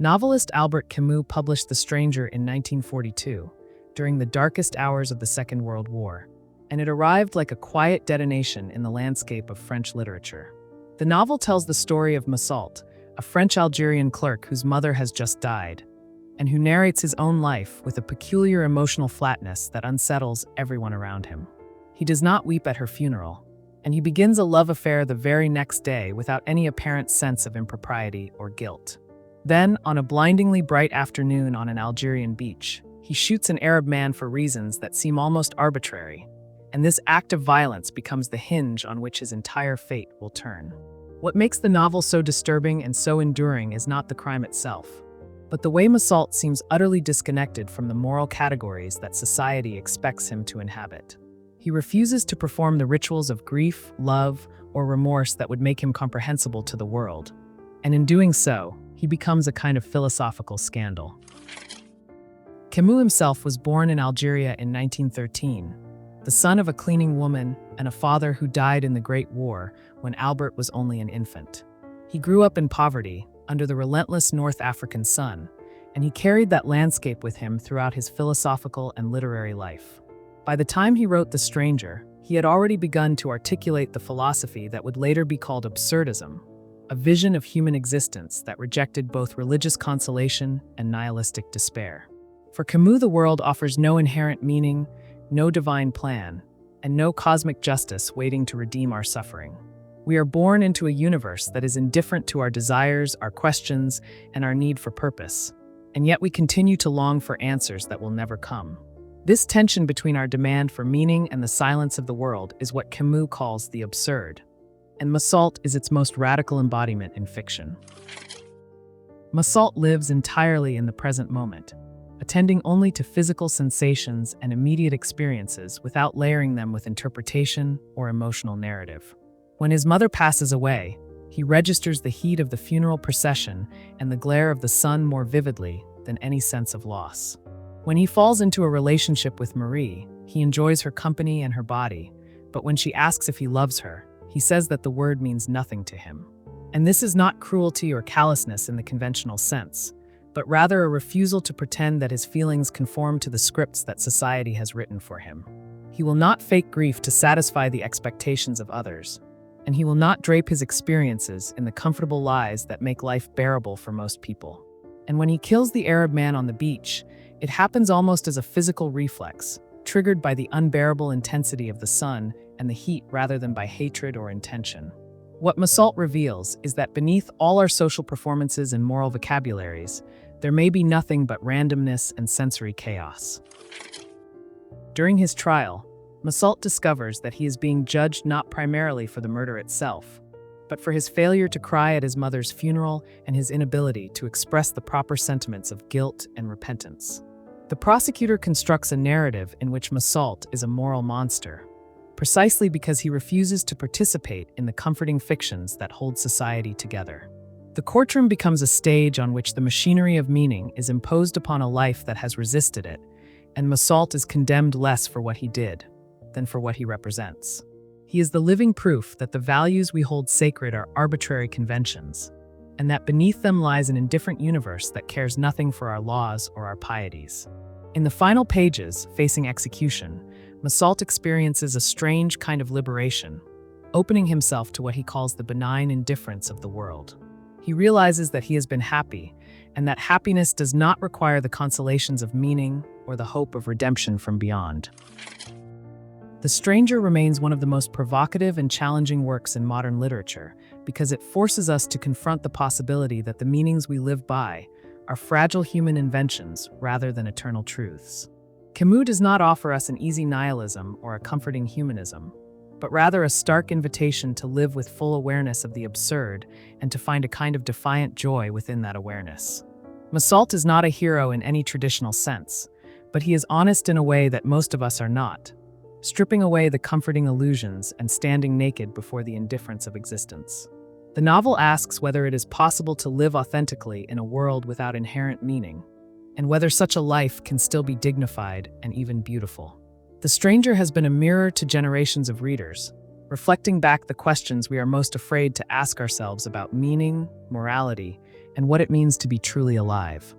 Novelist Albert Camus published The Stranger in 1942, during the darkest hours of the Second World War, and it arrived like a quiet detonation in the landscape of French literature. The novel tells the story of Massault, a French Algerian clerk whose mother has just died, and who narrates his own life with a peculiar emotional flatness that unsettles everyone around him. He does not weep at her funeral, and he begins a love affair the very next day without any apparent sense of impropriety or guilt. Then, on a blindingly bright afternoon on an Algerian beach, he shoots an Arab man for reasons that seem almost arbitrary, and this act of violence becomes the hinge on which his entire fate will turn. What makes the novel so disturbing and so enduring is not the crime itself, but the way Massault seems utterly disconnected from the moral categories that society expects him to inhabit. He refuses to perform the rituals of grief, love, or remorse that would make him comprehensible to the world, and in doing so, he becomes a kind of philosophical scandal. Camus himself was born in Algeria in 1913, the son of a cleaning woman and a father who died in the Great War when Albert was only an infant. He grew up in poverty, under the relentless North African sun, and he carried that landscape with him throughout his philosophical and literary life. By the time he wrote The Stranger, he had already begun to articulate the philosophy that would later be called Absurdism, a vision of human existence that rejected both religious consolation and nihilistic despair. For Camus, the world offers no inherent meaning, no divine plan, and no cosmic justice waiting to redeem our suffering. We are born into a universe that is indifferent to our desires, our questions, and our need for purpose, and yet we continue to long for answers that will never come. This tension between our demand for meaning and the silence of the world is what Camus calls the absurd, and Massault is its most radical embodiment in fiction. Massault lives entirely in the present moment, attending only to physical sensations and immediate experiences without layering them with interpretation or emotional narrative. When his mother passes away, he registers the heat of the funeral procession and the glare of the sun more vividly than any sense of loss. When he falls into a relationship with Marie, he enjoys her company and her body, but when she asks if he loves her, he says that the word means nothing to him. And this is not cruelty or callousness in the conventional sense, but rather a refusal to pretend that his feelings conform to the scripts that society has written for him. He will not fake grief to satisfy the expectations of others, and he will not drape his experiences in the comfortable lies that make life bearable for most people. And when he kills the Arab man on the beach, it happens almost as a physical reflex, triggered by the unbearable intensity of the sun and the heat rather than by hatred or intention. What Massault reveals is that beneath all our social performances and moral vocabularies, there may be nothing but randomness and sensory chaos. During his trial, Massault discovers that he is being judged not primarily for the murder itself, but for his failure to cry at his mother's funeral and his inability to express the proper sentiments of guilt and repentance. The prosecutor constructs a narrative in which Massault is a moral monster, precisely because he refuses to participate in the comforting fictions that hold society together. The courtroom becomes a stage on which the machinery of meaning is imposed upon a life that has resisted it, and Massault is condemned less for what he did than for what he represents. He is the living proof that the values we hold sacred are arbitrary conventions, and that beneath them lies an indifferent universe that cares nothing for our laws or our pieties. In the final pages, facing execution, Massault experiences a strange kind of liberation, opening himself to what he calls the benign indifference of the world. He realizes that he has been happy, and that happiness does not require the consolations of meaning or the hope of redemption from beyond. The Stranger remains one of the most provocative and challenging works in modern literature because it forces us to confront the possibility that the meanings we live by are fragile human inventions rather than eternal truths. Camus does not offer us an easy nihilism or a comforting humanism, but rather a stark invitation to live with full awareness of the absurd and to find a kind of defiant joy within that awareness. Massault is not a hero in any traditional sense, but he is honest in a way that most of us are not, stripping away the comforting illusions and standing naked before the indifference of existence. The novel asks whether it is possible to live authentically in a world without inherent meaning, and whether such a life can still be dignified and even beautiful. The Stranger has been a mirror to generations of readers, reflecting back the questions we are most afraid to ask ourselves about meaning, morality, and what it means to be truly alive.